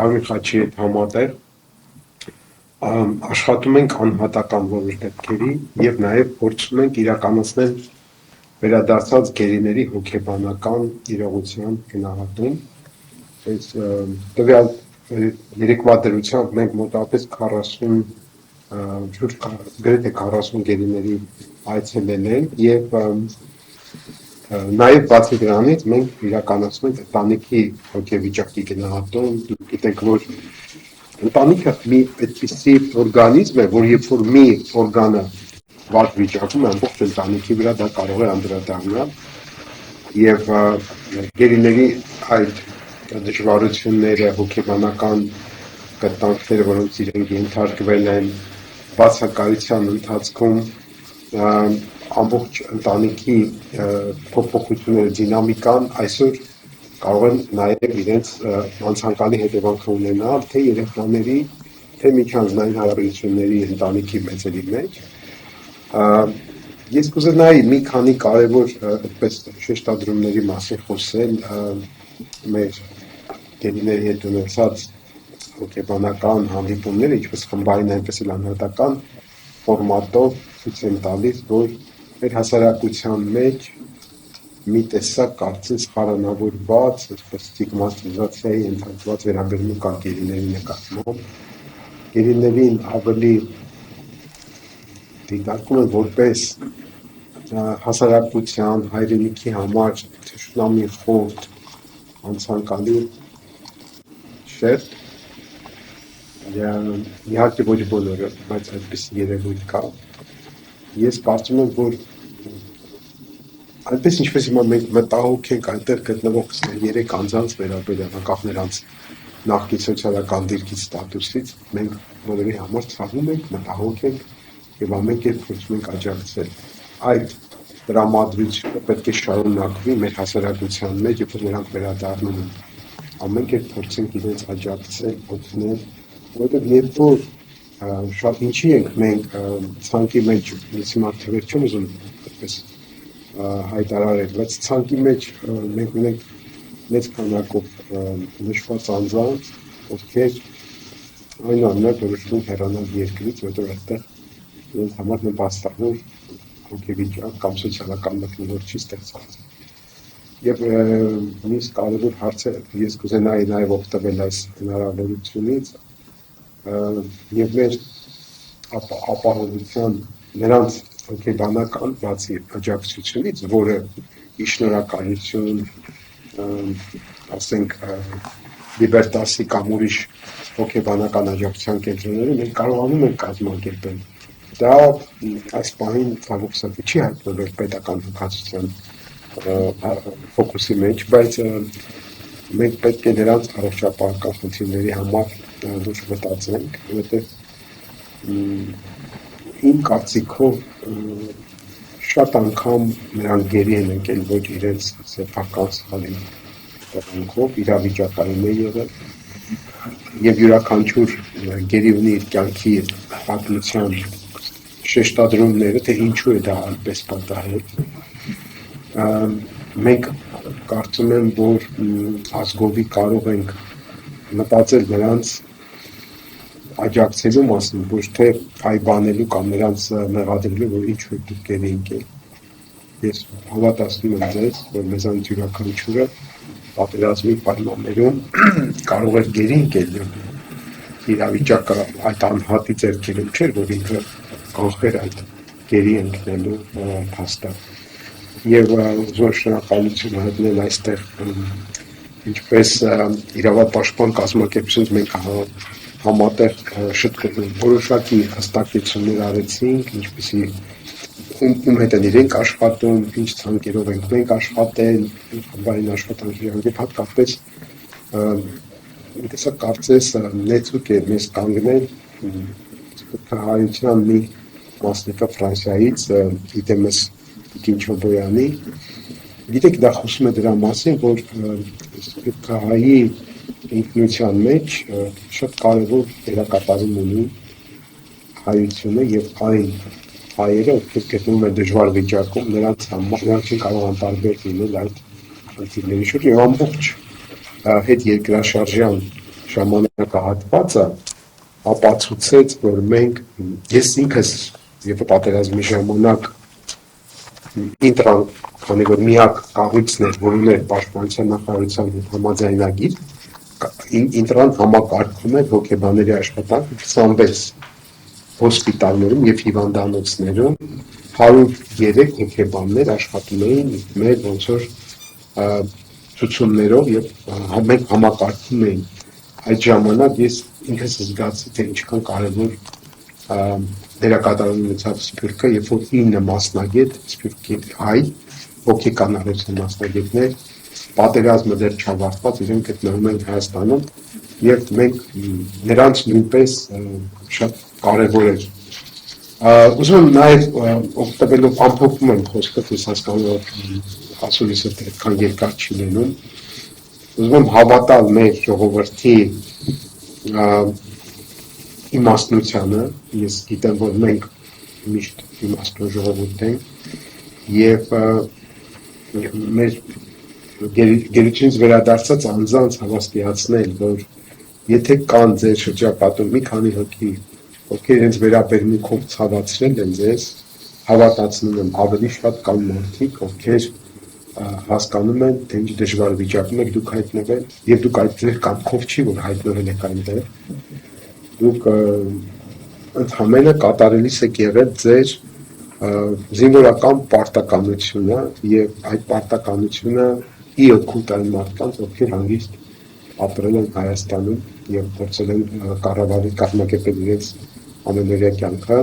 Կարմիր խաչի հետ համատեղ աշխատում ենք անհատական որոշ դեպքերի եւ նաեւ փորձում ենք իրականացնել վերադարձած գերիների հոգեբանական իրողության գնահատում։ Այս տվյալ երեկվա դրությամբ մենք մոտավորապես 40 գրեթե 40 գերիների այցելել ենք եւ նաեւ բացի դրանից մենք իրականացնում ենք ընտանիքի հոգեվիճակի գնահատում։ Դուք գիտեք, որ ընտանիքը մի այդպիսի օրգանիզմ է, որ երբ որ մի օրգանը վատ վիճակում է, ամբողջ ընտանիքի վրա դա կարող է անդրադառնալ եւ գերիների այդ դժվարությունները, հոգեբանական կտանքները, որոնց իրենք ենթարկվել են բացակայության ընթացքում, ամբողջ ընտանիքի փոփոխությունները, դինամիկան այսօր կարող են նաև իրենց անցանկալի հետևանքներ ունենալ թե երեխաների, թե միջանձնային հարաբերությունների ընտանիքի մեծերի մեջ։ Ես կուզենայի մի քանի կարևոր այդպես շեշտադրումների մասին խոսել մեր գերիների հետ ունեցած հոգեբանական հանդիպումները, ինչպես խմբային, այնպես էլ անհատական ֆորմատով ցույց են տալիս, որ մեր հասարակության մեջ մի տեսակ կարծես խարանավորված, այսպես ստիգմատիզացիայի ենթարկված վերաբերմունք կա գերիների նկատմամբ։ Գերիներին ավելի դիտարկում են որպես հասարակության, հայրենիքի համար թշնամի խորտ, անցանկալի շերտ։ Իհարկե ոչ բոլորը, բայց այդպես երևույթ կա։ Ես կարծում եմ, որ այնպես ինչպես հիմա մենք մտահոգ ենք այնտեղ գտնվող 23 անձանց վերաբերյալ, անկախ նրանց նախկին սոցիալական դիրքից, ստատուսից, մենք բոլորի համար ցավում ենք, մտահոգ ենք եւ ամեն կերպ փորձում ենք աջակցել։ Այդ տրամադրությունը պետք է շարունակվի մեր հասարակության մեջ, երբ նրանք վերադառնում են։ Ամեն կերպ փորձենք իրենց աջակցել, օգնել, որովհետեւ երբ որ շատ ինչի ենք մենք ցանկի մեջ, հիմա թվեր չեմ ուզում այդպես հայտարարել, բայց ցանկի մեջ մենք ունենք մեծ քանակով նշված անձանց, ովքեր այնուամենայնիվ որոշում են հեռանալ երկրից, որտեղ այդտեղ իրենց համար նպաստավոր հոգեվիճակ կամ սոցիալական մթնոլորտ չի ստեղծված։ Եվ մյուս կարևոր հարցը ես կուզենայի նաև օգտվել այս հնարավորությունից եւ մեր ապահովության նրանց հոգեբանական բացի աջակցությունից, որը ի շնորհակալություն, ասենք Լիբերտասի կամ ուրիշ հոգեբանական աջակցության կենտրոնները մենք կարողանում ենք կազմակերպել։ Դա այս պահին ցավոք չի հայտնվել պետական հոգացության ֆոկուսի մեջ, բայց մենք պետք է նրանց առողջապահական խնդիրների համար լուրջ մտածենք, որովհետև իմ կարծիքով շատ անգամ նրանք գերի են ընկել ոչ իրենց սեփական սխալի տեղանքով, իրավիճակային է եղել եւ յուրաքանչյուր գերի ունի իր կյանքի պատմության շեշտադրումները, թե ինչու է դա այդպես պատահել։ Մենք կարծում եմ, որ ազգովի կարող ենք մտածել նրանց աջակցելու մասին, ոչ թե այբանելու կամ նրանց մեղադրելու, որ ինչու եք դուք գերի ընկել։ Ես հավատացնում եմ ձեզ, որ մեզանից յուրաքանչյուրը պատերազմի պայմաններում կարող էր գերի ընկել իրավիճակը այդ անհատի ձեռքերում չէր, որ ինքը կանխեր այդ գերի ընկնելու փաստը։ Եվ ուզում շնորհակալություն հայտնել այստեղ ինչպես իրավապաշտպան կազմակերպությունից մենք համատեղ որոշակի հստակեցումներ արեցինք, ինչպեսի ում հետ են իրենք աշխատում, ինչ ցանկերով ենք մենք աշխատել, խմբային աշխատանքի եւ հատկապես տեսա կարծես նեցուկ է մեզ կանգնել հայության մի մասնիկը Ֆրանսիայից իդեմս Կինչոբոյանի։ Գիտեք, դա խոսում է դրա մասին, որ հայի ինքնության մեջ շատ կարևոր դերակատարում ունի հայությունը եւ այն հայերը, ովքեր գտնվում են դժվար վիճակում, նրանց համար կարող անտարբեր լինել այդ խնդիրների շուրջ եւ ամբողջ հետ երկրաշարժյան ժամանակահատվածը ապացուցեց, որ ես ինքս երբ պատերազմի ժամանակ ինտրան, քանի որ միակ կառույցն էր, որ ուներ պաշտպանության նախարարության համաձայնագիր, ինտրան համակարգում էր հոգեբանների աշխատանք 26 հոսպիտալներում եւ հիվանդանոցներում 103 հոգեբաններ աշխատում էին մեր ոնց որ ցուցումներով եւ մենք համակարգում էին այդ ժամանակ ես ինքս զգացի թե ինչքան կարեւոր դերակատարում ունեցավ Սփյուռքը, երբ որ 9 մասնագետ Սփյուռքի հայ հոգեկանալության մասնագետներ պատերազմը դեռ չավարտված իրենք գտնվում են Հայաստանում եւ մենք նրանց նույնպես շատ կարեւոր էր ուզում եմ նաեւ օգտվելով ամփոփում եմ խոսքը ես հասկանում եմ ասուլիսը այդքան երկար չի լինում ուզում եմ հավատալ մեր ժողովրդի իմաստնությանը ես գիտեմ որ մենք միշտ իմաստուն ժողովուրդ ենք եւ մեր գերությունից վերադարձած անձանց հավաստիացնել որ եթե կան ձեր շրջապատում մի քանի հոգի ովքեր իրենց վերաբերմունքով ցավացրել են ձեզ հավատացնում եմ ավելի շատ կան մարդիկ ովքեր հասկանում են թե ինչ դժվար վիճակում եք դուք հայտնվել եւ դուք այդտեղ կամքով չի որ հայտնվել եք այնտեղ դուք ընդհանրապես կատարելիս եք եղել ձեր զինվորական պարտականությունը եւ այդ պարտականությունը իօգուտ այն մարդկանց ովքեր հանգիստ ապրել են Հայաստանում եւ փորձել են կառավարել կազմակերպել իրենց ամենօրյա կյանքը